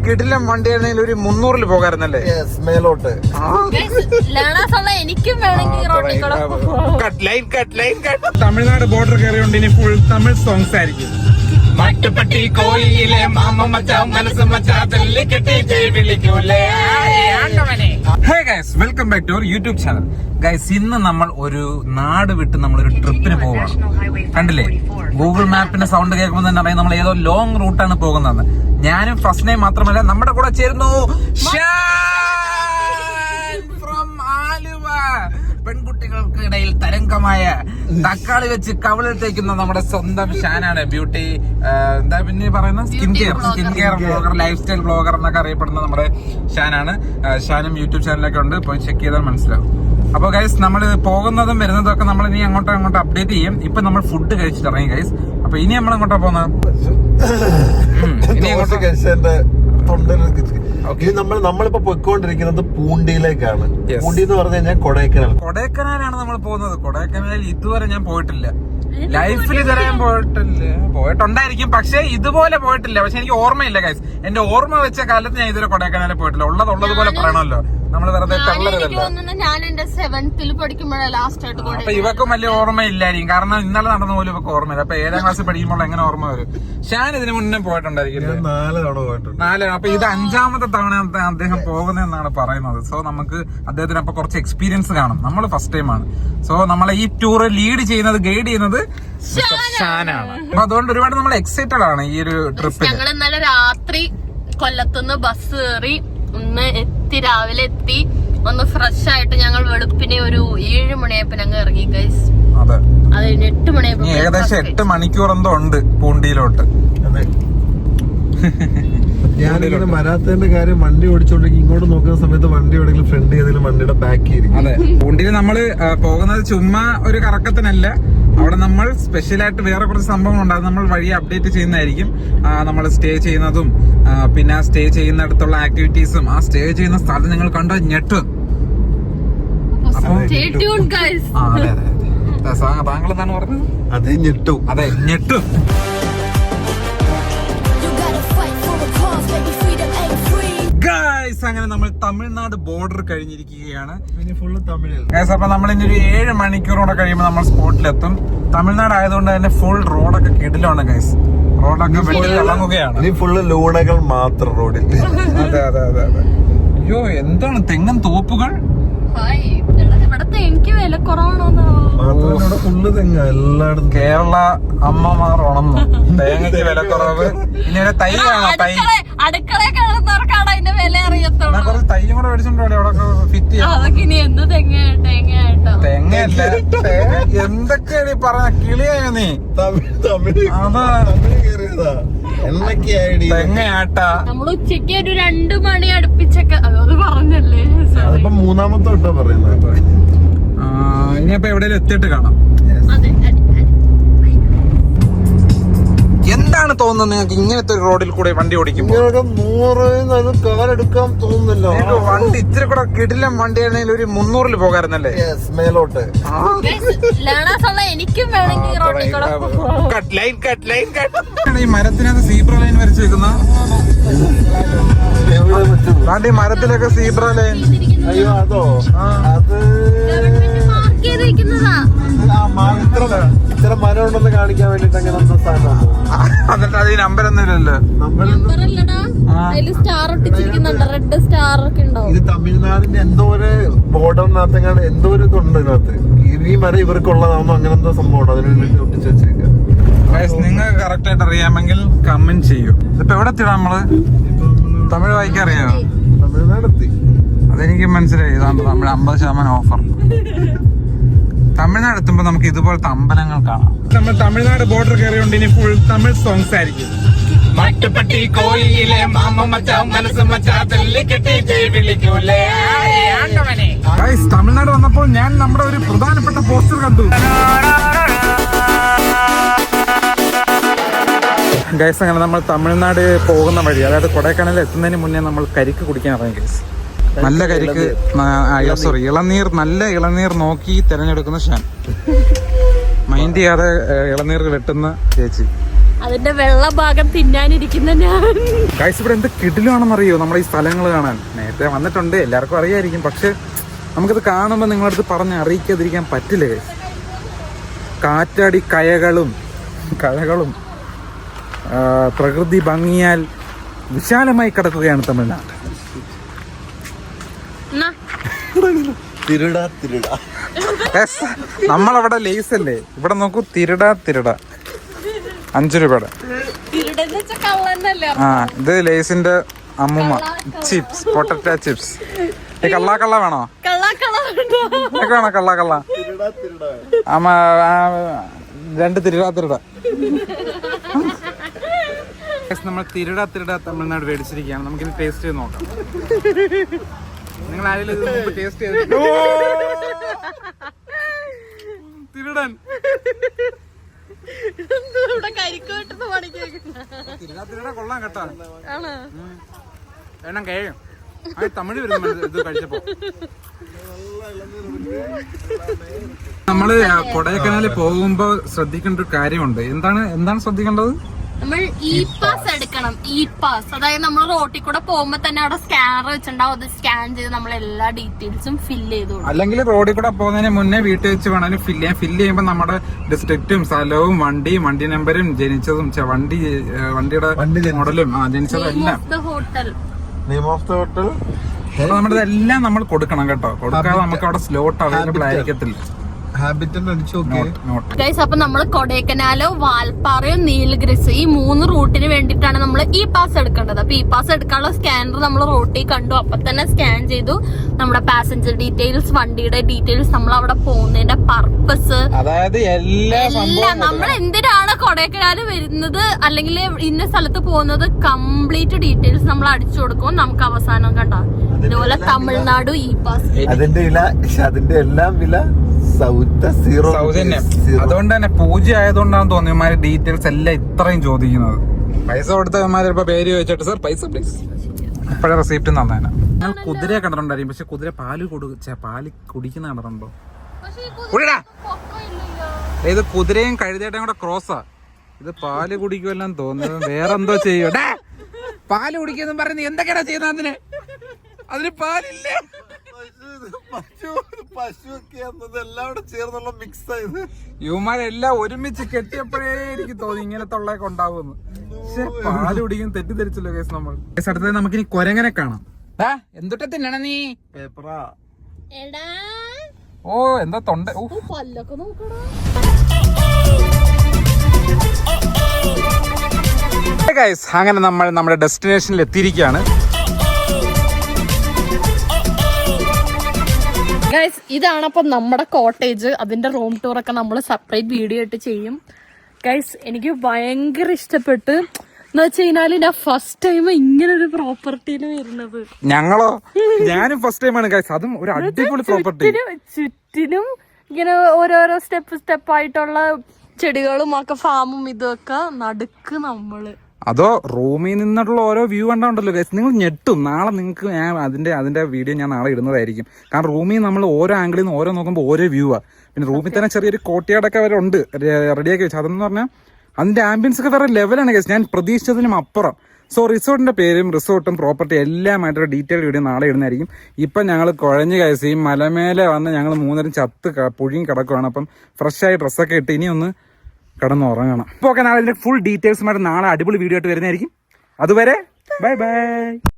കിടിലം വണ്ടിയായിരുന്നെങ്കിൽ ഒരു 300-ൽ പോകാറുന്നല്ലേ മേലോട്ട്. തമിഴ്നാട് ബോർഡർ കയറിയോണ്ട് ഇനി ഫുൾ തമിഴ് സോങ്സ് ആയിരിക്കും. മട്ടുപട്ടി കോയിലെ മാമ മച്ചാ മനസ്സ് മച്ചാ തല്ലിക്കെട്ടി വിളിക്കൂലേ. Hey guys, welcome back to our YouTube channel. Guys, ഇന്ന് നമ്മൾ ഒരു നാട് വിട്ട് നമ്മളൊരു ട്രിപ്പിന് പോവാണ്. കണ്ടില്ലേ, ഗൂഗിൾ മാപ്പിന്റെ സൗണ്ട് കേൾക്കുമ്പോൾ തന്നെ അറിയാം നമ്മൾ ഏതോ ലോങ് റൂട്ടാണ് പോകുന്നത്. ഞാനും ഫസ്റ്റ് ടൈം മാത്രമല്ല, നമ്മുടെ കൂടെ ചേരുന്നു ഫ്രം ആലുവ. പെൺകുട്ടികൾക്കിടയിൽ തരംഗമായ തക്കാളി വെച്ച് കവളിൽ തേക്കുന്ന നമ്മുടെ സ്വന്തം ഷാനാണ്. ബ്യൂട്ടി എന്താ പിന്നെ പറയുന്നത്, skin care blogger, life style blogger എന്നൊക്കെ അറിയപ്പെടുന്ന നമ്മുടെ ഷാനാണ്. ഷാനും യൂട്യൂബ് ചാനലൊക്കെ ഉണ്ട്, പോയി ചെക്ക് ചെയ്താൽ മനസ്സിലാവും. അപ്പൊ ഗൈസ്, നമ്മൾ പോകുന്നതും വരുന്നതും ഒക്കെ നമ്മൾ ഇനി അങ്ങോട്ടും അപ്ഡേറ്റ് ചെയ്യും. ഇപ്പൊ നമ്മൾ ഫുഡ് കഴിച്ചിട്ട് ഇറങ്ങി ഗൈസ്. അപ്പൊ ഇനി നമ്മൾ എങ്ങോട്ടാ പോകുന്നത്? നമ്മളിപ്പോ പൊയ്ക്കൊണ്ടിരിക്കുന്നത് പൂണ്ടിയിലേക്കാണ്. പൂണ്ടി എന്ന് പറഞ്ഞു കഴിഞ്ഞാൽ കൊടൈക്കനാലാണ് നമ്മൾ പോകുന്നത്. കൊടൈക്കനാലിൽ ഇതുവരെ ഞാൻ പോയിട്ടില്ല, ലൈഫിൽ ഇതുവരെ ഞാൻ പോയിട്ടുണ്ടായിരിക്കും, പക്ഷെ ഇതുപോലെ പോയിട്ടില്ല. പക്ഷെ എനിക്ക് ഓർമ്മയില്ല ഗൈസ്. എന്റെ ഓർമ്മ വെച്ച കാലത്ത് ഞാൻ ഇതുവരെ കൊടൈക്കനാലിൽ പോയിട്ടില്ല. ഉള്ളതുപോലെ പറയണമല്ലോ, നമ്മൾ വെറുതെ തള്ളരുതല്ലോ. അപ്പൊ ഇവക്കും വലിയ ഓർമ്മയില്ലായിരിക്കും, കാരണം ഇന്നലെ നടന്ന പോലും ഇവക്ക് ഓർമ്മയില്ല. അപ്പൊ 7ാം ക്ലാസ്സിൽ പഠിക്കുമ്പോൾ എങ്ങനെ ഓർമ്മ വരും? ഷാൻ ഇതിന് മുന്നേ പോയിട്ടുണ്ടായിരിക്കും, 4 തവണ പോയിട്ടുണ്ട്. 4. അപ്പൊ ഇത് 5ാമത്തെ തവണ അദ്ദേഹം പോകുന്നതെന്നാണ് പറയുന്നത്. സോ നമുക്ക് അദ്ദേഹത്തിന് അപ്പൊ കുറച്ച് എക്സ്പീരിയൻസ് കാണും. നമ്മൾ ഫസ്റ്റ് ടൈം ആണ്. സോ നമ്മളെ ഈ ടൂർ ലീഡ് ചെയ്യുന്നത്, ഗൈഡ് ചെയ്യുന്നത് ഷാനാണ്. അപ്പൊ അതുകൊണ്ട് ഒരുപാട് നമ്മൾ എക്സൈറ്റഡ് ആണ് ഈ ഒരു ട്രിപ്പിൽ. ഞങ്ങൾ ഇന്നലെ രാത്രി കൊല്ലത്തുനിന്ന് ബസ് കയറി, ഒന്ന് എത്തി, രാവിലെ എത്തി, ഒന്ന് ഫ്രഷ് ആയിട്ട് ഞങ്ങൾ വെളുപ്പിനെ ഒരു 7 മണിയായപ്പോ ഞങ്ങൾ ഇറങ്ങി ഗൈസ്. അതെ, അത് 8 മണിയായപ്പോ ഏകദേശം 8 മണിക്കൂർ എന്തോ ഉണ്ട് പൂണ്ടിയിലോട്ട്. ഞാനിങ്ങനെ മരാത്തതിന്റെ കാര്യം, വണ്ടി ഓടിച്ചോണ്ടെങ്കിൽ ഇങ്ങോട്ട് നോക്കുന്ന സമയത്ത് വണ്ടി എവിടെയെങ്കിലും ഫ്രണ്ട് ചെയ്തെങ്കിലും വണ്ടിയുടെ ബാക്കി. അതെ, പൂണ്ടിയിൽ നമ്മള് പോകുന്നത് ചുമ്മാ ഒരു കറക്കത്തിനല്ല. അവിടെ നമ്മൾ സ്പെഷ്യലായിട്ട് വേറെ കുറച്ച് സംഭവങ്ങളുണ്ട്. അത് നമ്മൾ വഴി അപ്ഡേറ്റ് ചെയ്യുന്നതായിരിക്കും. നമ്മൾ സ്റ്റേ ചെയ്യുന്നതും പിന്നെ സ്റ്റേ ചെയ്യുന്നിടത്തുള്ള ആക്ടിവിറ്റീസും ആ സ്റ്റേ ചെയ്യുന്ന സ്ഥലത്ത് നിങ്ങൾ കണ്ട ഞെട്ടും. താങ്കൾ എന്താണ് പറഞ്ഞത്? അതെ, ഞെട്ടും. അതെ, ഞെട്ടും. അങ്ങനെ നമ്മൾ തമിഴ്നാട് ബോർഡർ കഴിഞ്ഞിരിക്കുകയാണ്. അപ്പൊ നമ്മൾ ഇനി ഒരു 7 മണിക്കൂറോടെ കഴിയുമ്പോൾ നമ്മൾ സ്പോട്ടിലെത്തും. തമിഴ്നാട് ആയതുകൊണ്ട് തന്നെ ഫുൾ റോഡൊക്കെ കിടിലാണ് ഗൈസ്. റോഡൊക്കെ വെട്ടി തിളങ്ങുകയാണ്. ഫുള്ള് ലൂണകൾ മാത്രം റോഡിൽ. അതെ അതെ അതെ അതെ. അയ്യോ, എന്താണ് തെങ്ങൻ തോപ്പുകൾ. ഫുള്ള് തെങ്ങ എല്ലായിടത്തും. കേരള അമ്മമാർ ഉണർന്നു, തേങ്ങയ്ക്ക് വിലക്കുറവ്. ഇനി ഒരു തൈ വേണോ? തൈ കുറച്ച് തൈയും കൂടെ മേടിച്ചിട്ടുണ്ടോ അവിടെ ഫിറ്റ് ചെയ്യാം? തെങ്ങയല്ല, എന്തൊക്കെയാണ് പറഞ്ഞ കിളിയായോ നീ? തെങ്ങയാട്ടാ. നമ്മൾ ഉച്ചക്ക് ഒരു 2 മണി അടുപ്പിച്ചൊക്കെ അത് പറഞ്ഞല്ലേ. അതിപ്പോ 3ാമത്തെ തൊട്ടാ പറയുന്നത്. ഇനിയപ്പോ എവിടെയെങ്കിലും എത്തിയിട്ട് കാണാം. എന്താണ് തോന്നുന്നത് നിങ്ങൾക്ക് ഇങ്ങനത്തെ ഒരു റോഡിൽ കൂടെ വണ്ടി ഓടിക്കുമ്പോൾ? 100 കാലെടുക്കാൻ തോന്നുന്നില്ല. വണ്ടി ഇത്തിരി കൂടെ കിടിലം വണ്ടിയാണെങ്കിൽ ഒരു 300-ൽ പോകാറുന്നല്ലേ? മേലോട്ട്. എനിക്കും വേണമെങ്കിൽ ഈ മരത്തിനകത്ത് സീബ്ര ലൈൻ വരച്ചേക്കുന്ന ഈ മരത്തിലൊക്കെ സീബ്ര ലൈൻ. അയ്യോ, അതോ? അത് ഇത്ര മരം ഉണ്ടെന്ന് കാണിക്കാൻ വേണ്ടിട്ട് അങ്ങനെ എന്നിട്ട് അത് ഈ നമ്പർ ഒന്നുമില്ലല്ലോ. റെഡ് സ്റ്റാർ ഒക്കെ ഉണ്ടാവും. ഇത് തമിഴ്നാടിന്റെ എന്തോ ഒരു ബോർഡറിനകത്തെങ്ങാണ്ട് എന്തോ ഒരു ഇതുണ്ട് ഇതിനകത്ത്. ഈ മരം ഇവർക്കുള്ളതാണോ അങ്ങനെ എന്തോ സംഭവം അതിന് വേണ്ടി ഒട്ടിച്ച് വെച്ചേക്കാം. നിങ്ങൾക്ക് കറക്റ്റ് ആയിട്ട് അറിയാമെങ്കിൽ കമന്റ് ചെയ്യൂ. ഇപ്പൊ എവിടെ എത്തിടാ നമ്മള്? തമിഴ് വായിക്കാൻ അറിയാമോ? തമിഴ്നാടെത്തി. അതെനിക്ക് മനസ്സിലായി. ഇതാണ് തമിഴ് 50% ഓഫർ. തമിഴ്നാട് എത്തുമ്പോ നമുക്ക് ഇതുപോലത്തെ അമ്പലങ്ങൾ കാണാം. നമ്മൾ തമിഴ്നാട് ബോർഡർ കയറിയോണ്ട് ഇനി ഫുൾ തമിഴ് സോങ്സ് ആയിരിക്കും. മട്ടുപട്ടി കോയിലെ മാമ മച്ചാ മനസ്സ് മച്ചാ തല്ലിക്കെട്ടി വിളിക്കൂലേ. തമിഴ്നാട് വന്നപ്പോൾ ഞാൻ നമ്മുടെ ഒരു പ്രധാനപ്പെട്ട പോസ്റ്റർ കണ്ടു ഗൈസ്. അങ്ങനെ നമ്മൾ തമിഴ്നാട് പോകുന്ന വഴി, അതായത് കൊടൈക്കനാലിൽ എത്തുന്നതിന് മുന്നേ നമ്മൾ കരിക്ക് കുടിക്കാൻ ഇറങ്ങി ഗൈസ്. നല്ല കരിക്ക്, സോറി ഇളനീർ, നല്ല ഇളനീർ നോക്കി തിരഞ്ഞെടുക്കുന്ന ഷാൻ. മൈൻഡ് ചെയ്യാതെ ഇളനീർ വെട്ടുന്ന ചേച്ചി. അതിന്റെ വെള്ള ഭാഗം തിന്നാനിരിക്കുന്ന ഞാൻ. ഗൈസ് ഇവിടെ എന്ത് കിടിലാണെന്നറിയോ നമ്മുടെ ഈ സ്ഥലങ്ങൾ കാണാൻ. നേരത്തെ വന്നിട്ടുണ്ട്, എല്ലാവർക്കും അറിയായിരിക്കും. പക്ഷെ നമുക്കിത് കാണുമ്പോൾ നിങ്ങളടുത്ത് പറഞ്ഞ് അറിയിക്കാതിരിക്കാൻ പറ്റില്ല ഗൈസ്. കാറ്റാടി കയകളും പ്രകൃതി ഭംഗിയാൽ വിശാലമായി കിടക്കുകയാണ് തമിഴ്നാട്. നമ്മളവിടെ ലേസ് അല്ലേ, ഇവിടെ നോക്കൂ, തിരുട 5 രൂപയുടെ. ആ ഇത് ലേസിന്റെ അമ്മുമ്മ ചിപ്സ്, പൊട്ടറ്റോ ചിപ്സ്. കള്ള വേണോ? വേണോ കള്ള? ആമ 2 തിരുട. നമ്മൾ തിരുട തമിഴ്നാട് മേടിച്ചിരിക്കുകയാണ്. നമുക്കിനി ടേസ്റ്റ് ചെയ്ത് നോക്കാം. നിങ്ങൾ ആരെങ്കിലും ഇത് മുമ്പ് ടേസ്റ്റ് ചെയ്തിട്ടുണ്ടോ? തിരുടൻ തിരുട കൊള്ളാം കേട്ടോ. വേണം കഴിയും. അത് തമിഴ് വരുന്ന ഇത് കഴിച്ചപ്പോ. നമ്മള് കൊടൈക്കനാലിൽ പോകുമ്പോ ശ്രദ്ധിക്കേണ്ട ഒരു കാര്യമുണ്ട്. എന്താണ് ശ്രദ്ധിക്കേണ്ടത്? നമ്മൾ ഇ പാസ് എടുക്കണം. ഇ പാസ്, അതായത് നമ്മൾ റോട്ടിൽ കൂടെ പോകുമ്പോ തന്നെ അവിടെ സ്കാനർ വെച്ചിട്ടുണ്ടാവും. അത് സ്കാൻ ചെയ്ത് നമ്മൾ എല്ലാ ഡീറ്റെയിൽസും ഫില്ല് ചെയ്തു. അല്ലെങ്കിൽ റോഡിൽ കൂടെ പോകുന്നതിന് മുന്നേ വീട്ടിൽ വെച്ച് വേണമെങ്കിൽ ഫില്ല് ചെയ്യാം. ഫില്ല് ചെയ്യുമ്പോൾ നമ്മുടെ ഡിസ്ട്രിക്റ്റും സ്ഥലവും വണ്ടി നമ്പരും ജനിച്ചതും വണ്ടിയുടെ മോഡലും ജനിച്ചതും എല്ലാം നമ്മുടെ എല്ലാം നമ്മൾ കൊടുക്കണം കേട്ടോ. കൊടുക്കാതെ നമുക്ക് അവിടെ സ്ലോട്ട് അവൈലബിൾ ആയിരിക്കത്തില്ല. ഗൈസ്, അപ്പൊ നമ്മള് കൊടൈക്കനാലോ വാൽപ്പാറയോ നീലഗിരിസ് ഈ 3 റൂട്ടിന് വേണ്ടിയിട്ടാണ് നമ്മൾ ഇ പാസ് എടുക്കേണ്ടത്. അപ്പൊ ഇ പാസ് എടുക്കാനുള്ള സ്കാനർ നമ്മൾ റോട്ടിൽ കണ്ടു. അപ്പൊ തന്നെ സ്കാൻ ചെയ്തു. നമ്മുടെ പാസഞ്ചർ ഡീറ്റെയിൽസ്, വണ്ടിയുടെ ഡീറ്റെയിൽസ്, നമ്മൾ അവിടെ പോകുന്നതിന്റെ പർപ്പസ്, അതായത് എല്ലാം നമ്മൾ എന്തിനാണ് കൊടൈക്കനാല് വരുന്നത് അല്ലെങ്കിൽ ഇന്ന സ്ഥലത്ത് പോകുന്നത്, കംപ്ലീറ്റ് ഡീറ്റെയിൽസ് നമ്മൾ അടിച്ചു കൊടുക്കും. നമുക്ക് അവസാനം കണ്ട ഇതുപോലെ തമിഴ്നാട് ഇ പാസ്. അതിന്റെ എല്ലാം വില സൗജന്യം. അതുകൊണ്ട് തന്നെ പൂജ ആയതുകൊണ്ടാണ് തോന്നിയമാര് ഡീറ്റെയിൽസ് എല്ലാം ഇത്രയും ചോദിക്കുന്നത്. പൈസ കൊടുത്തമാര് ഇപ്പൊ പേര് ചോദിച്ചിട്ട് സാർ പൈസ പ്ലീസ്, ഇപ്പഴേ റെസിപ്റ്റ് തന്നേനെ. നിങ്ങൾ കുതിരയെ കണ്ടിട്ടുണ്ടായിരിക്കും, പക്ഷെ കുതിര പാല് കുടിക്കുന്ന കണ്ടിട്ടുണ്ടോ? ഇത് കുതിരയും കഴുതയുടെയും കൂടെ ക്രോസാ. ഇത് പാല് കുടിക്കുമെല്ലാം തോന്നുന്നത്. വേറെന്തോ ചെയ്യോ? പാല് കുടിക്കുന്ന പറയുന്നത് എന്തൊക്കെയാ ചെയ്യുന്നത്? അതിന് പാലില്ല. ഇവന്മാരെല്ലാം ഒരുമിച്ച് കെട്ടിയപ്പോഴേ എനിക്ക് തോന്നി ഇങ്ങനെ തൊള്ളയൊക്കെ ഉണ്ടാവുമെന്ന്. പക്ഷെ പാല് കുടിക്കും തെറ്റിദ്ധരിച്ചല്ലോ കേസ് നമ്മൾ. അടുത്തത് നമുക്കിനി കൊരങ്ങനെ കാണാം. എന്തൊക്കെ തിന്നണ നീ? പേപ്പറാ. ഓ എന്താ തൊണ്ട. അങ്ങനെ നമ്മൾ നമ്മുടെ ഡെസ്റ്റിനേഷനിൽ എത്തിയിരിക്കുകയാണ്. ഗൈസ്, ഇതാണ് അപ്പം നമ്മുടെ കോട്ടേജ്. അതിന്റെ റൂം ടൂർ ഒക്കെ നമ്മൾ സെപ്പറേറ്റ് വീഡിയോ ആയിട്ട് ചെയ്യും. ഗൈസ്, എനിക്ക് ഭയങ്കര ഇഷ്ടപ്പെട്ട്. എന്ന് വെച്ച് കഴിഞ്ഞാല് ഞാൻ ഫസ്റ്റ് ടൈം ഇങ്ങനെ ഒരു പ്രോപ്പർട്ടിയിൽ വരുന്നത്. ഞാനും ഫസ്റ്റ് ടൈമാണ് ഗൈസ്. അതും ഒരു അടിപൊളി പ്രോപ്പർട്ടി. ചുറ്റിനും ഇങ്ങനെ ഓരോരോ സ്റ്റെപ്പ് ആയിട്ടുള്ള ചെടികളും ഒക്കെ ഫാമും ഇതൊക്കെ നടുക്ക് നമ്മള്. അതോ റൂമിൽ നിന്നുള്ള ഓരോ വ്യൂ കണ്ടുണ്ടല്ലോ ഗൈസ്, നിങ്ങൾ ഞെട്ടും. നാളെ നിങ്ങൾക്ക് ഞാൻ അതിന്റെ വീഡിയോ ഞാൻ നാളെ ഇടുന്നതായിരിക്കും. കാരണം റൂമിൽ നമ്മൾ ഓരോ ആംഗിളിൽ നിന്ന് ഓരോ നോക്കുമ്പോൾ ഓരോ വ്യൂ ആ. പിന്നെ റൂമിൽ തന്നെ ചെറിയൊരു കോട്ടയാടൊക്കെ വരെ ഉണ്ട് റെഡിയാക്കി വെച്ചാൽ. അതെന്ന് പറഞ്ഞാൽ അതിന്റെ ആംബിയൻസ് ഒക്കെ വേറെ ലെവലാണ് ഗൈസ്, ഞാൻ പ്രതീക്ഷിച്ചതിനും അപ്പുറം. സോ റിസോർട്ടിന്റെ പേരും റിസോർട്ടും പ്രോപ്പർട്ടി എല്ലാമായിട്ടൊരു ഡീറ്റെയിൽ വീഡിയോ നാളെ ഇടുന്നതായിരിക്കും. ഇപ്പം ഞങ്ങൾ കുഴഞ്ഞ് ഗൈസ് ഈ മലമേലെ വന്ന് ഞങ്ങൾ 3 ചത്ത് പുഴിയും കിടക്കുവാണ്. അപ്പം ഫ്രഷായി ഡ്രസ്സൊക്കെ ഇട്ട് ഇനി ഒന്ന് കിടന്നുറങ്ങണം. ഇപ്പോൾ ഒക്കെ നാളെ ഫുൾ ഡീറ്റെയിൽസുമായിട്ട് നാളെ അടിപൊളി വീഡിയോ ആയിട്ട് വരുന്നതായിരിക്കും. അതുവരെ ബൈ ബൈ.